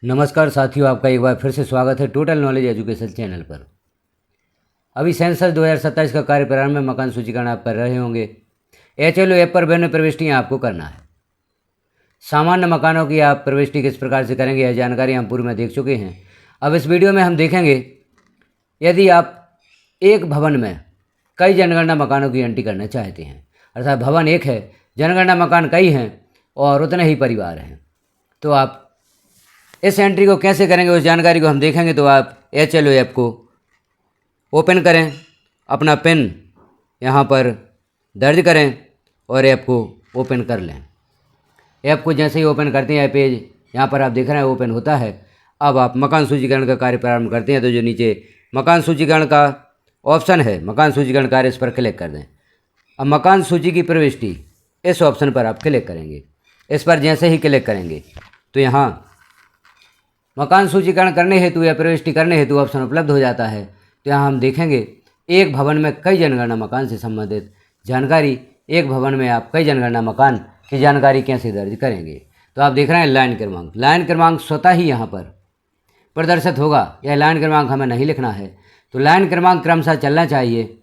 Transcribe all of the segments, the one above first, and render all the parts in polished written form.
नमस्कार साथियों, आपका एक बार फिर से स्वागत है टोटल नॉलेज एजुकेशन चैनल पर। अभी सेंसस 2027 का कार्य प्रारंभ में मकान सूचीकरण आप कर रहे होंगे। HLO ऐप पर विभिन्न प्रविष्टियाँ आपको करना है। सामान्य मकानों की आप प्रविष्टि किस प्रकार से करेंगे यह जानकारी हम पूर्व में देख चुके हैं। अब इस वीडियो में हम देखेंगे यदि आप एक भवन में कई जनगणना मकानों की एंट्री करना चाहते हैं, अर्थात भवन एक है, जनगणना मकान कई हैं और उतने ही परिवार हैं, तो आप इस एंट्री को कैसे करेंगे उस जानकारी को हम देखेंगे। तो आप HLO ऐप को ओपन करें, अपना पिन यहाँ पर दर्ज करें और ऐप को ओपन कर लें। ऐप को जैसे ही ओपन करते हैं पेज यहाँ पर आप देख रहे हैं ओपन होता है। अब आप मकान सूचीकरण का कार्य प्रारंभ करते हैं तो जो नीचे मकान सूचीकरण का ऑप्शन है, मकान सूचीकरण कार्य, इस पर क्लिक कर दें। अब मकान सूची की प्रविष्टि इस ऑप्शन पर आप क्लिक करेंगे। इस पर जैसे ही क्लिक करेंगे तो यहाँ मकान सूचीकरण करने हेतु या प्रविष्टि करने हेतु ऑप्शन उपलब्ध हो जाता है। तो यहाँ हम देखेंगे एक भवन में कई जनगणना मकान से संबंधित जानकारी, एक भवन में आप कई जनगणना मकान की जानकारी कैसे दर्ज करेंगे। तो आप देख रहे हैं लाइन क्रमांक स्वतः ही यहाँ पर प्रदर्शित होगा। यह लाइन क्रमांक हमें नहीं लिखना है, तो लाइन क्रमांक क्रमशः चलना चाहिए।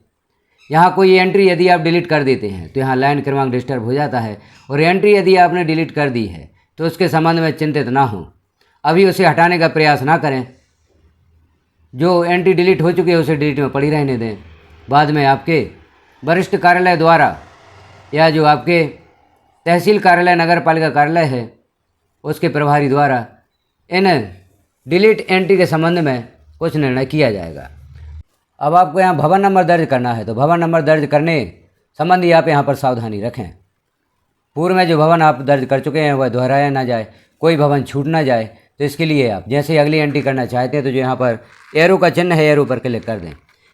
यहाँ कोई एंट्री यदि आप डिलीट कर देते हैं तो यहाँ लाइन क्रमांक डिस्टर्ब हो जाता है, और एंट्री यदि आपने डिलीट कर दी है तो उसके संबंध में चिंतित ना हो, अभी उसे हटाने का प्रयास ना करें। जो एंट्री डिलीट हो चुकी है उसे डिलीट में पड़ी रहने दें। बाद में आपके वरिष्ठ कार्यालय द्वारा या जो आपके तहसील कार्यालय, नगर पालिका कार्यालय है, उसके प्रभारी द्वारा इन डिलीट एंट्री के संबंध में कुछ निर्णय किया जाएगा। अब आपको यहाँ भवन नंबर दर्ज करना है, तो भवन नंबर दर्ज करने संबंधी आप यहाँ पर सावधानी रखें। पूर्व में जो भवन आप दर्ज कर चुके हैं वह दोहराया ना जाए, कोई भवन छूट ना जाए। तो इसके लिए आप जैसे ही अगली एंट्री करना चाहते हैं तो जो यहाँ पर एरो का चिन्ह है, एरो पर क्लिक कर दें।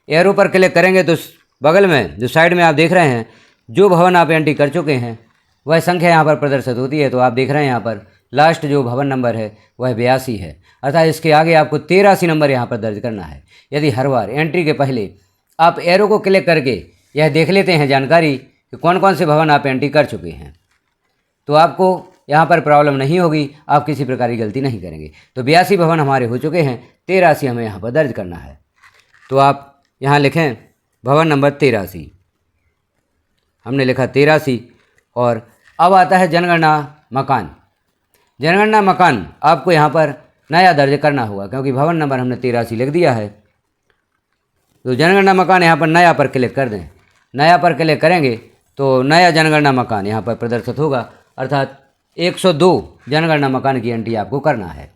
एरो पर क्लिक करेंगे तो बगल में जो साइड में आप देख रहे हैं जो भवन आप एंट्री कर चुके हैं वह संख्या यहाँ पर प्रदर्शित होती है। तो आप देख रहे हैं यहाँ पर लास्ट जो भवन नंबर है वह 82 है, अर्थात इसके आगे आपको 83 नंबर यहाँ पर दर्ज करना है। यदि हर बार एंट्री के पहले आप एरो को क्लिक करके यह देख लेते हैं जानकारी कि कौन कौन से भवन आप एंट्री कर चुके हैं, तो आपको यहाँ पर प्रॉब्लम नहीं होगी, आप किसी प्रकार की गलती नहीं करेंगे। तो 82 भवन हमारे हो चुके हैं, 83 हमें यहाँ पर दर्ज करना है। तो आप यहाँ लिखें भवन नंबर 83, हमने लिखा 83। और अब आता है जनगणना मकान। जनगणना मकान आपको यहाँ पर नया दर्ज करना होगा, क्योंकि भवन नंबर हमने 83 लिख दिया है। तो जनगणना मकान यहाँ पर नया पर क्लिक कर दें। नया पर क्लिक करेंगे तो नया जनगणना मकान यहाँ पर प्रदर्शित होगा, अर्थात 102 जनगणना मकान की एंट्री आपको करना है।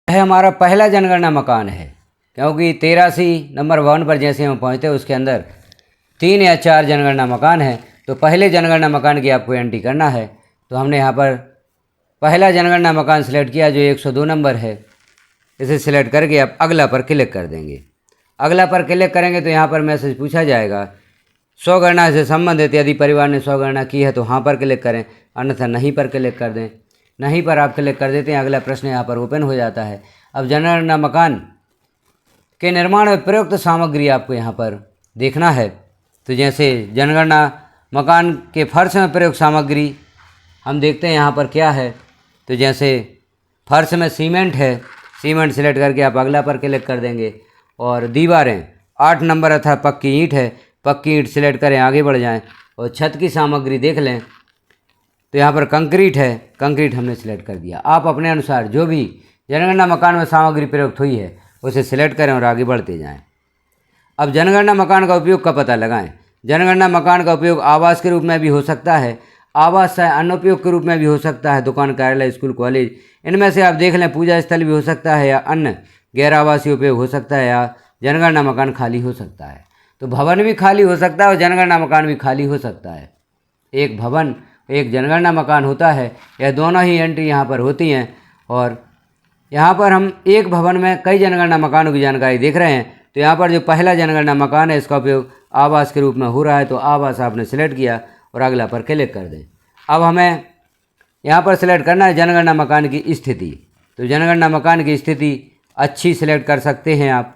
यह हमारा पहला जनगणना मकान है, क्योंकि 83 नंबर भवन पर जैसे हम पहुँचते हैं उसके अंदर 3 या 4 जनगणना मकान है। तो पहले जनगणना मकान की आपको एंट्री करना है। तो हमने यहाँ पर पहला जनगणना मकान सिलेक्ट किया जो 102 नंबर है। इसे सिलेक्ट करके आप अगला पर क्लिक कर देंगे। अगला पर क्लिक करेंगे तो यहाँ पर मैसेज पूछा जाएगा स्वगणना से संबंधित, यदि परिवार ने स्वगणना की है तो हाँ पर क्लिक करें, अन्यथा नहीं पर क्लिक कर दें। नहीं पर आप क्लिक कर देते हैं, अगला प्रश्न यहाँ पर ओपन हो जाता है। अब जनगणना मकान के निर्माण में प्रयुक्त सामग्री आपको यहाँ पर देखना है। तो जैसे जनगणना मकान के फर्श में प्रयुक्त सामग्री हम देखते हैं यहाँ पर क्या है। तो जैसे फर्श में सीमेंट है, सीमेंट सिलेक्ट करके आप अगला पर क्लिक कर देंगे। और दीवारें 8 नंबर अर्थात पक्की ईंट है, पक्की ईंट सिलेक्ट करें, आगे बढ़ जाएं। और छत की सामग्री देख लें तो यहाँ पर कंक्रीट है, कंक्रीट हमने सिलेक्ट कर दिया। आप अपने अनुसार जो भी जनगणना मकान में सामग्री प्रयुक्त हुई है उसे सिलेक्ट करें और आगे बढ़ते जाएं। अब जनगणना मकान का उपयोग का पता लगाएं। जनगणना मकान का उपयोग आवास के रूप में भी हो सकता है, आवास से अन्य उपयोग के रूप में भी हो सकता है, दुकान, कार्यालय, स्कूल, कॉलेज, इनमें से आप देख लें। पूजा स्थल भी हो सकता है या अन्य गैर आवासीय उपयोग हो सकता है, या जनगणना मकान खाली हो सकता है। तो भवन भी खाली हो सकता है और जनगणना मकान भी खाली हो सकता है। एक भवन एक जनगणना मकान होता है, यह दोनों ही एंट्री यहाँ पर होती हैं। और यहाँ पर हम एक भवन में कई जनगणना मकानों की जानकारी देख रहे हैं। तो यहाँ पर जो पहला जनगणना मकान है इसका उपयोग आवास के रूप में हो रहा है, तो आवास आपने सिलेक्ट किया और अगला पर क्लिक कर दें। अब हमें यहाँ पर सिलेक्ट करना है जनगणना मकान की स्थिति। तो जनगणना मकान की स्थिति अच्छी सिलेक्ट कर सकते हैं आप।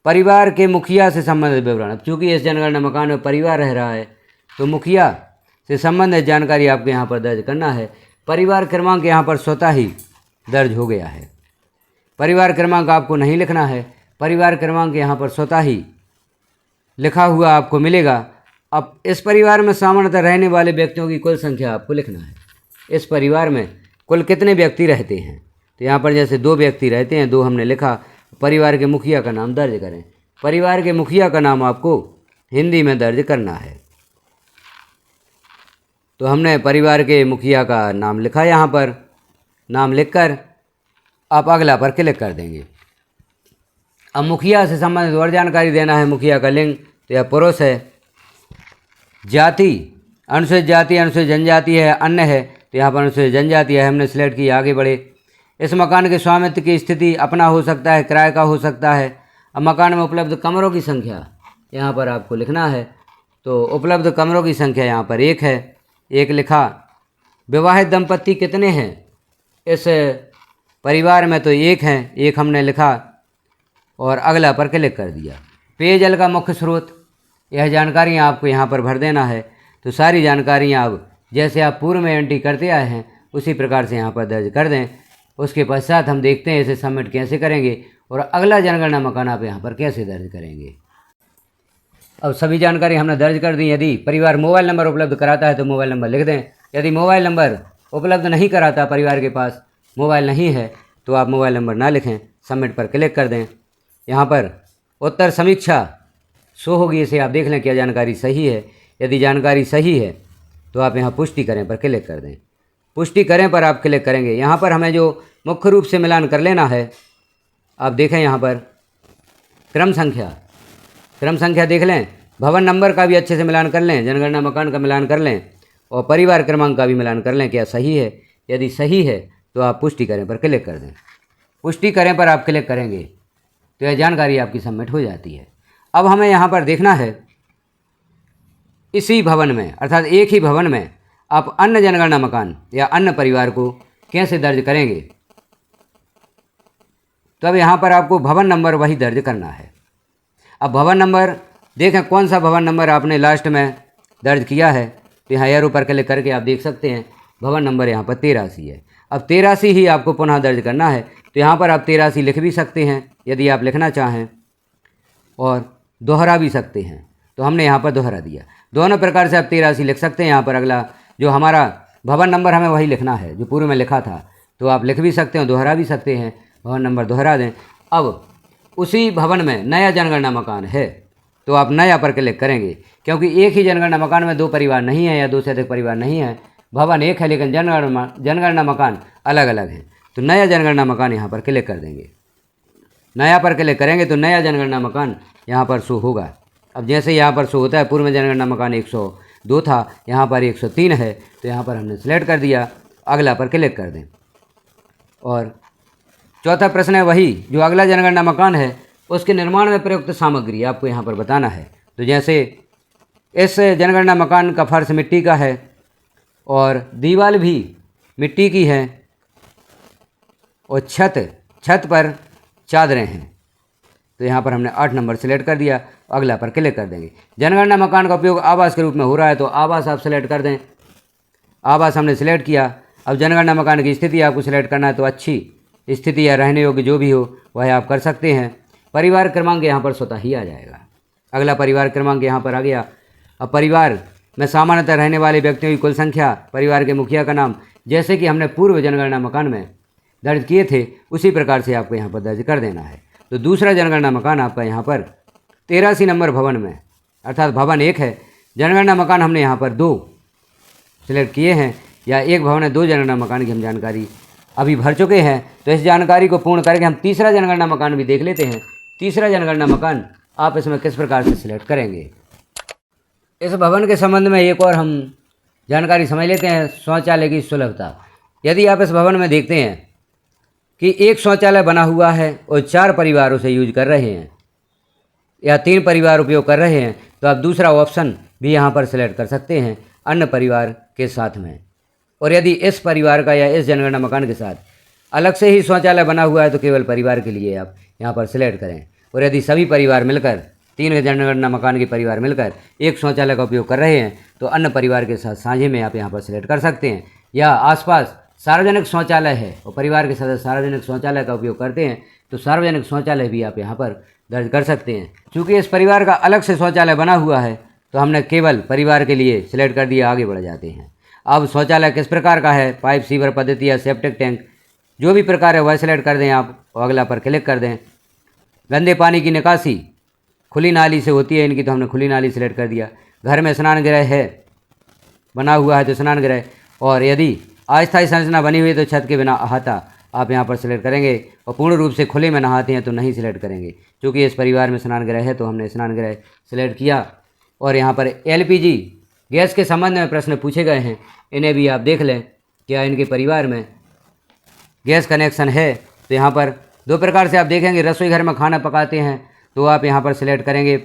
परिवार के मुखिया से संबंधित विवरण, अब चूँकि इस जनगणना मकान में परिवार रह रहा है तो मुखिया से संबंधित जानकारी आपको यहाँ पर दर्ज करना है। परिवार क्रमांक यहाँ पर स्वतः ही दर्ज हो गया है। परिवार क्रमांक आपको नहीं लिखना है, परिवार क्रमांक यहाँ पर स्वतः ही लिखा हुआ आपको मिलेगा। अब इस परिवार में सामान्यतः रहने वाले व्यक्तियों की कुल संख्या आपको लिखना है। इस परिवार में कुल कितने व्यक्ति रहते हैं, तो यहाँ पर जैसे 2 व्यक्ति रहते हैं, 2 हमने लिखा। परिवार के मुखिया का नाम दर्ज करें। परिवार के मुखिया का नाम आपको हिंदी में दर्ज करना है। तो हमने परिवार के मुखिया का नाम लिखा। यहाँ पर नाम लिखकर आप अगला पर क्लिक कर देंगे। अब मुखिया से संबंधित और जानकारी देना है। मुखिया का लिंग, तो यह पुरुष है। जाति अनुसूचित जाति, अनुसूचित जनजाति है, अन्य है, तो यहाँ पर अनुसूचित जनजाति है, हमने सिलेक्ट किया। आगे बढ़े। इस मकान के स्वामित्व की स्थिति अपना हो सकता है, किराए का हो सकता है। अब मकान में उपलब्ध कमरों की संख्या यहाँ पर आपको लिखना है। तो उपलब्ध कमरों की संख्या यहाँ पर 1 है, 1 लिखा। विवाहित दंपति कितने हैं इस परिवार में, तो 1 हैं, 1 हमने लिखा और अगला पर क्लिक कर दिया। पेयजल का मुख्य स्रोत, यह जानकारियाँ आपको यहाँ पर भर देना है। तो सारी जानकारियाँ अब जैसे आप पूर्व में एंट्री करते आए हैं उसी प्रकार से यहाँ पर दर्ज कर दें। उसके पश्चात हम देखते हैं इसे सबमिट कैसे करेंगे और अगला जनगणना मकान आप यहाँ पर कैसे दर्ज करेंगे। अब सभी जानकारी हमने दर्ज कर दी। यदि परिवार मोबाइल नंबर उपलब्ध कराता है तो मोबाइल नंबर लिख दें। यदि मोबाइल नंबर उपलब्ध नहीं कराता, परिवार के पास मोबाइल नहीं है, तो आप मोबाइल नंबर ना लिखें, सबमिट पर क्लिक कर दें। यहाँ पर उत्तर समीक्षा शो होगी, इसे आप देख लें क्या जानकारी सही है। यदि जानकारी सही है तो आप यहाँ पुष्टि करें पर क्लिक कर दें। पुष्टि करें पर आप क्लिक करेंगे। यहाँ पर हमें जो मुख्य रूप से मिलान कर लेना है, आप देखें यहाँ पर क्रम संख्या देख लें। भवन नंबर का भी अच्छे से मिलान कर लें, जनगणना मकान का मिलान कर लें और परिवार क्रमांक का भी मिलान कर लें क्या सही है। यदि सही है तो आप पुष्टि करें पर क्लिक कर दें। पुष्टि करें पर आप क्लिक करेंगे तो यह जानकारी आपकी सबमिट हो जाती है। अब हमें यहाँ पर देखना है इसी भवन में, अर्थात एक ही भवन में आप अन्य जनगणना मकान या अन्य परिवार को कैसे दर्ज करेंगे। तो अब यहाँ पर आपको भवन नंबर वही दर्ज करना है। अब भवन नंबर देखें कौन सा भवन नंबर आपने लास्ट में दर्ज किया है, तो यहाँ एरो पर क्लिक करके आप देख सकते हैं भवन नंबर यहाँ पर 83 है। अब 83 ही आपको पुनः दर्ज करना है। तो यहाँ पर आप 83 लिख भी सकते हैं यदि आप लिखना चाहें, और दोहरा भी सकते हैं। तो हमने यहाँ पर दोहरा दिया। दोनों प्रकार से आप 83 लिख सकते हैं। यहाँ पर अगला जो हमारा भवन नंबर हमें वही लिखना है जो पूर्व में लिखा था, तो आप लिख भी सकते हैं, दोहरा भी सकते हैं, भवन नंबर दोहरा दें। अब उसी भवन में नया जनगणना मकान है तो आप नया पर क्लिक करेंगे, क्योंकि एक ही जनगणना मकान में 2 परिवार नहीं है या 2 से अधिक परिवार नहीं है। भवन एक है लेकिन जनगणना मकान अलग अलग है। तो नया जनगणना मकान यहाँ पर क्लिक कर देंगे। नया पर क्लिक करेंगे तो नया जनगणना मकान यहाँ पर शो होगा। अब जैसे यहाँ पर शो होता है पूर्व में जनगणना मकान 102 था, यहाँ पर 103 है, तो यहाँ पर हमने सेलेक्ट कर दिया। अगला पर क्लिक कर दें। और चौथा प्रश्न है वही जो अगला जनगणना मकान है उसके निर्माण में प्रयुक्त सामग्री आपको यहाँ पर बताना है। तो जैसे इस जनगणना मकान का फर्श मिट्टी का है और दीवार भी मिट्टी की है और छत पर चादरें हैं, तो यहाँ पर हमने 8 नंबर सेलेक्ट कर दिया। अगला पर क्लिक कर देंगे। जनगणना मकान का उपयोग आवास के रूप में हो रहा है तो आवास आप सेलेक्ट कर दें। आवास हमने सेलेक्ट किया। अब जनगणना मकान की स्थिति आपको सेलेक्ट करना है, तो अच्छी स्थिति या रहने योग्य जो भी हो वह आप कर सकते हैं। परिवार क्रमांक यहाँ पर स्वतः ही आ जाएगा। अगला परिवार क्रमांक यहाँ पर आ गया। अब परिवार में सामान्यतः रहने वाले व्यक्तियों की कुल संख्या, परिवार के मुखिया का नाम, जैसे कि हमने पूर्व जनगणना मकान में दर्ज किए थे उसी प्रकार से आपको यहाँ पर दर्ज कर देना है। तो दूसरा जनगणना मकान आपका यहाँ पर 83 नंबर भवन में, अर्थात भवन 1 है। जनगणना मकान हमने यहाँ पर 2 सिलेक्ट किए हैं, या एक भवन है 2 जनगणना मकान की हम जानकारी अभी भर चुके हैं। तो इस जानकारी को पूर्ण करके हम तीसरा जनगणना मकान भी देख लेते हैं। तीसरा जनगणना मकान आप इसमें किस प्रकार से सिलेक्ट करेंगे। इस भवन के संबंध में एक और हम जानकारी समझ लेते हैं, शौचालय की सुलभता। यदि आप इस भवन में देखते हैं कि एक शौचालय बना हुआ है और 4 परिवार उसे यूज कर रहे हैं या 3 परिवार उपयोग कर रहे हैं, तो आप दूसरा ऑप्शन भी यहाँ पर सिलेक्ट कर सकते हैं, अन्य परिवार के साथ में। और यदि इस परिवार का या इस जनगणना मकान के साथ अलग से ही शौचालय बना हुआ है तो केवल परिवार के लिए आप यहाँ पर सिलेक्ट करें। और यदि सभी परिवार मिलकर, 3 जनगणना मकान के परिवार मिलकर एक शौचालय का उपयोग कर रहे हैं तो अन्य परिवार के साथ साझे में आप यहाँ पर सिलेक्ट कर सकते हैं। या आसपास सार्वजनिक शौचालय है और परिवार के सदस्य सार्वजनिक शौचालय का उपयोग करते हैं तो सार्वजनिक शौचालय भी आप यहाँ पर दर्ज कर सकते हैं। चूँकि इस परिवार का अलग से शौचालय बना हुआ है तो हमने केवल परिवार के लिए सिलेक्ट कर दिया, आगे बढ़ जाते हैं। अब शौचालय किस प्रकार का है, पाइप सीवर पद्धति या सेप्टिक टैंक, जो भी प्रकार है वह सिलेक्ट कर दें आप और अगला पर क्लिक कर दें। गंदे पानी की निकासी खुली नाली से होती है इनकी, तो हमने खुली नाली सिलेक्ट कर दिया। घर में स्नान गृह है बना हुआ है तो स्नान गृह, और यदि अस्थायी संरचना बनी हुई है तो छत के बिना अहाता आप यहाँ पर सिलेक्ट करेंगे, और पूर्ण रूप से खुले में नहाते हैं तो नहीं सिलेक्ट करेंगे। क्योंकि इस परिवार में स्नान गृह है तो हमने स्नान गृह सिलेक्ट किया। और यहाँ पर LPG गैस के संबंध में प्रश्न पूछे गए हैं, इन्हें भी आप देख लें क्या इनके परिवार में गैस कनेक्शन है। तो यहाँ पर दो प्रकार से आप देखेंगे, रसोई घर में खाना पकाते हैं तो आप यहाँ पर सिलेक्ट करेंगे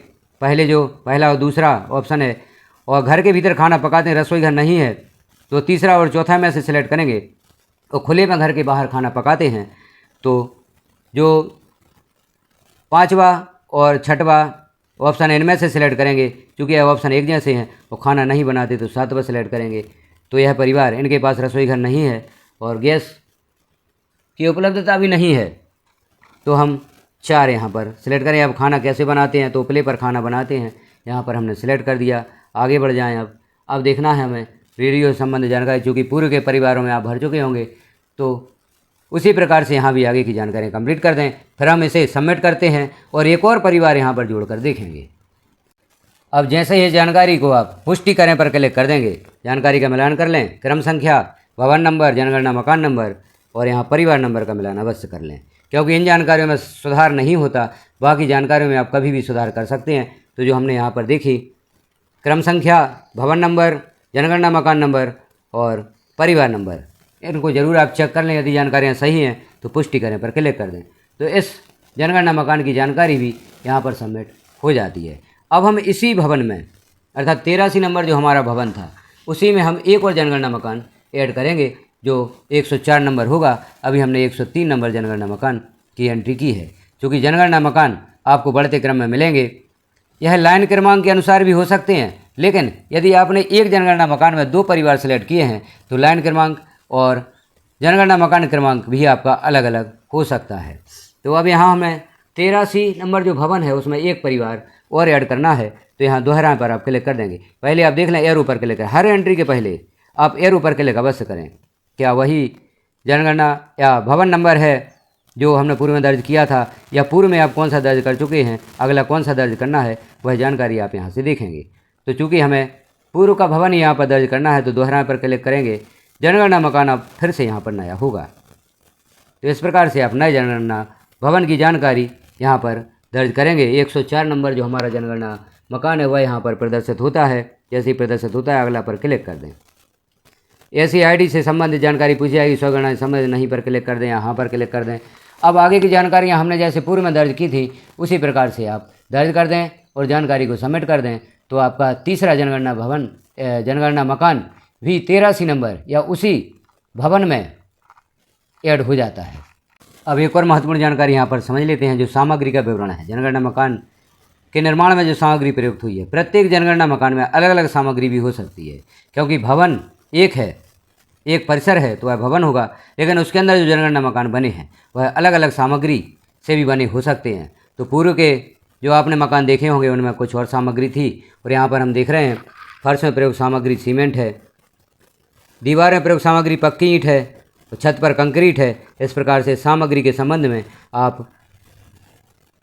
पहला और दूसरा ऑप्शन है, और घर के भीतर खाना पकाते हैं, रसोई घर नहीं है तो तीसरा और चौथा में से सिलेक्ट करेंगे। और खुले में घर के बाहर खाना पकाते हैं तो जो पांचवा और छठवा ऑप्शन इनमें से सिलेक्ट करेंगे। क्योंकि यह ऑप्शन एक जैसे हैं और खाना नहीं बनाते तो सातवां सिलेक्ट करेंगे। तो यह परिवार इनके पास रसोई घर नहीं है और गैस की उपलब्धता भी नहीं है तो हम 4 यहाँ पर सिलेक्ट करें। अब खाना कैसे बनाते हैं तो उपले पर खाना बनाते हैं, यहाँ पर हमने सिलेक्ट कर दिया। आगे बढ़ जाएं। अब देखना है हमें रेडियो संबंधी जानकारी, चूँकि पूर्व के परिवारों में आप भर चुके होंगे तो उसी प्रकार से यहाँ भी आगे की जानकारी कंप्लीट कर दें। फिर हम इसे सबमिट करते हैं और एक और परिवार यहाँ पर जोड़कर देखेंगे। अब जैसे ही जानकारी को आप पुष्टि करें पर क्लिक कर देंगे, जानकारी का मिलान कर लें। क्रम संख्या, भवन नंबर, जनगणना मकान नंबर और यहाँ परिवार नंबर का मिलान अवश्य कर लें, क्योंकि इन जानकारियों में सुधार नहीं होता। बाकी जानकारियों में आप कभी भी सुधार कर सकते हैं। तो जो हमने यहाँ पर देखी, क्रम संख्या, भवन नंबर, जनगणना मकान नंबर और परिवार नंबर, इनको ज़रूर आप चेक कर लें। यदि जानकारियाँ सही हैं तो पुष्टि करें पर क्लिक कर दें। तो इस जनगणना मकान की जानकारी भी यहाँ पर सबमिट हो जाती है। अब हम इसी भवन में, अर्थात 83 नंबर जो हमारा भवन था, उसी में हम एक और जनगणना मकान ऐड करेंगे जो 104 नंबर होगा। अभी हमने 103 नंबर जनगणना मकान की एंट्री की है। क्योंकि जनगणना मकान आपको बढ़ते क्रम में मिलेंगे। यह लाइन क्रमांक के अनुसार भी हो सकते हैं, लेकिन यदि आपने एक जनगणना मकान में 2 परिवार सेलेक्ट किए हैं तो लाइन क्रमांक और जनगणना मकान क्रमांक भी आपका अलग अलग हो सकता है। तो अब यहाँ हमें 83 नंबर जो भवन है उसमें एक परिवार और ऐड करना है। तो यहाँ दोहरा पर आप क्लिक कर देंगे। पहले आप देख लें एरो पर क्लिक करें। हर एंट्री के पहले आप एरो पर क्लिक अवश्य करें। क्या वही जनगणना या भवन नंबर है जो हमने पूर्व में दर्ज किया था, या पूर्व में आप कौन सा दर्ज कर चुके हैं, अगला कौन सा दर्ज करना है, वह जानकारी आप यहाँ से देखेंगे। तो चूँकि हमें पूर्व का भवन यहाँ पर दर्ज करना है तो दोहरा पर क्लिक करेंगे। जनगणना मकान अब फिर से यहाँ पर नया होगा। तो इस प्रकार से आप नए जनगणना भवन की जानकारी यहाँ पर दर्ज करेंगे। 104 नंबर जो हमारा जनगणना मकान है वह यहाँ पर प्रदर्शित होता है। जैसे ही प्रदर्शित होता है अगला पर क्लिक कर दें। ऐसी ID से संबंधित जानकारी पूछी जाएगी, स्वगणना से संबंधित नहीं पर क्लिक कर दें, यहाँ पर क्लिक कर दें। अब आगे की जानकारियाँ हमने जैसे पूर्व में दर्ज की थी उसी प्रकार से आप दर्ज कर दें और जानकारी को सबमिट कर दें। तो आपका तीसरा जनगणना भवन जनगणना मकान भी 83 नंबर या उसी भवन में ऐड हो जाता है। अब एक और महत्वपूर्ण जानकारी यहाँ पर समझ लेते हैं, जो सामग्री का विवरण है। जनगणना मकान के निर्माण में जो सामग्री प्रयुक्त हुई है, प्रत्येक जनगणना मकान में अलग अलग सामग्री भी हो सकती है। क्योंकि भवन एक है, एक परिसर है तो वह भवन होगा, लेकिन उसके अंदर जो जनगणना मकान बने हैं वह अलग अलग सामग्री से भी बने हो सकते हैं। तो पूर्व के जो आपने मकान देखे होंगे उनमें कुछ और सामग्री थी, और यहाँ पर हम देख रहे हैं फर्श में प्रयोग सामग्री सीमेंट है, दीवार में प्रयोग सामग्री पक्की ईंट है, तो छत पर कंक्रीट है। इस प्रकार से सामग्री के संबंध में आप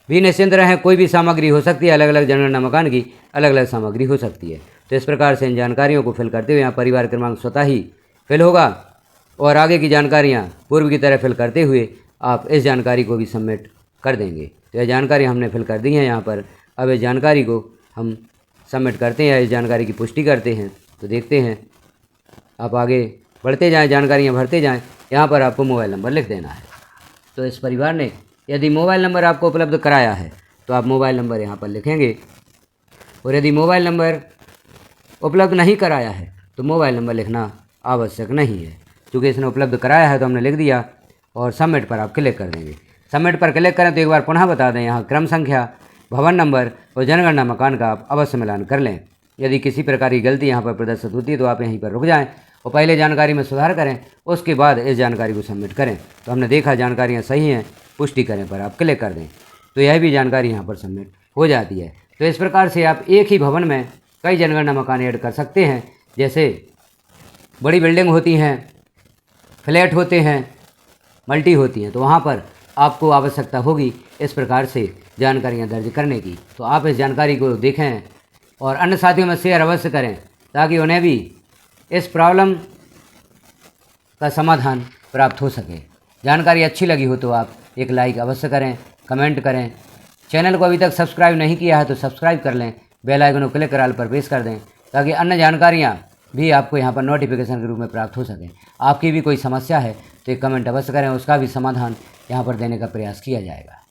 भी निश्चिंत रहें, कोई भी सामग्री हो सकती है। अलग अलग जनगणना मकान की अलग अलग सामग्री हो सकती है। तो इस प्रकार से इन जानकारियों को फिल करते हुए यहाँ परिवार क्रमांक स्वतः ही फिल होगा, और आगे की जानकारियाँ पूर्व की तरह फिल करते हुए आप इस जानकारी को भी सबमिट कर देंगे। तो यह जानकारी हमने फिल कर दी है यहाँ पर। अब इस जानकारी को हम सबमिट करते हैं, इस जानकारी की पुष्टि करते हैं। तो देखते हैं, आप आगे बढ़ते जाएं, जानकारियाँ भरते जाएं। यहाँ पर आपको मोबाइल नंबर लिख देना है। तो इस परिवार ने यदि मोबाइल नंबर आपको उपलब्ध कराया है तो आप मोबाइल नंबर यहाँ पर लिखेंगे, और यदि मोबाइल नंबर उपलब्ध नहीं कराया है तो मोबाइल नंबर लिखना आवश्यक नहीं है। क्योंकि इसने उपलब्ध कराया है तो हमने लिख दिया, और सबमिट पर आप क्लिक कर देंगे। सबमिट पर क्लिक करें तो एक बार पुनः बता दें, यहाँ क्रम संख्या, भवन नंबर और जनगणना मकान का आप अवश्य मिलान कर लें। यदि किसी प्रकार की गलती यहाँ पर प्रदर्शित होती है तो आप यहीं पर रुक जाएं और पहले जानकारी में सुधार करें, उसके बाद इस जानकारी को सबमिट करें। तो हमने देखा जानकारियाँ सही हैं, पुष्टि करें पर आप क्लिक कर दें तो यह भी जानकारी यहाँ पर सबमिट हो जाती है। तो इस प्रकार से आप एक ही भवन में कई जनगणना मकान ऐड कर सकते हैं। जैसे बड़ी बिल्डिंग होती हैं, फ्लैट होते हैं, मल्टी होती हैं, तो वहाँ पर आपको आवश्यकता होगी इस प्रकार से जानकारियाँ दर्ज करने की। तो आप इस जानकारी को देखें और अन्य साथियों में शेयर अवश्य करें ताकि उन्हें भी इस प्रॉब्लम का समाधान प्राप्त हो सके। जानकारी अच्छी लगी हो तो आप एक लाइक अवश्य करें, कमेंट करें। चैनल को अभी तक सब्सक्राइब नहीं किया है तो सब्सक्राइब कर लें, बेल आइकन को क्लिक कर ऑल पर प्रेस कर दें ताकि अन्य जानकारियाँ भी आपको यहाँ पर नोटिफिकेशन के रूप में प्राप्त हो सकें। आपकी भी कोई समस्या है तो एक कमेंट अवश्य करें, उसका भी समाधान यहाँ पर देने का प्रयास किया जाएगा।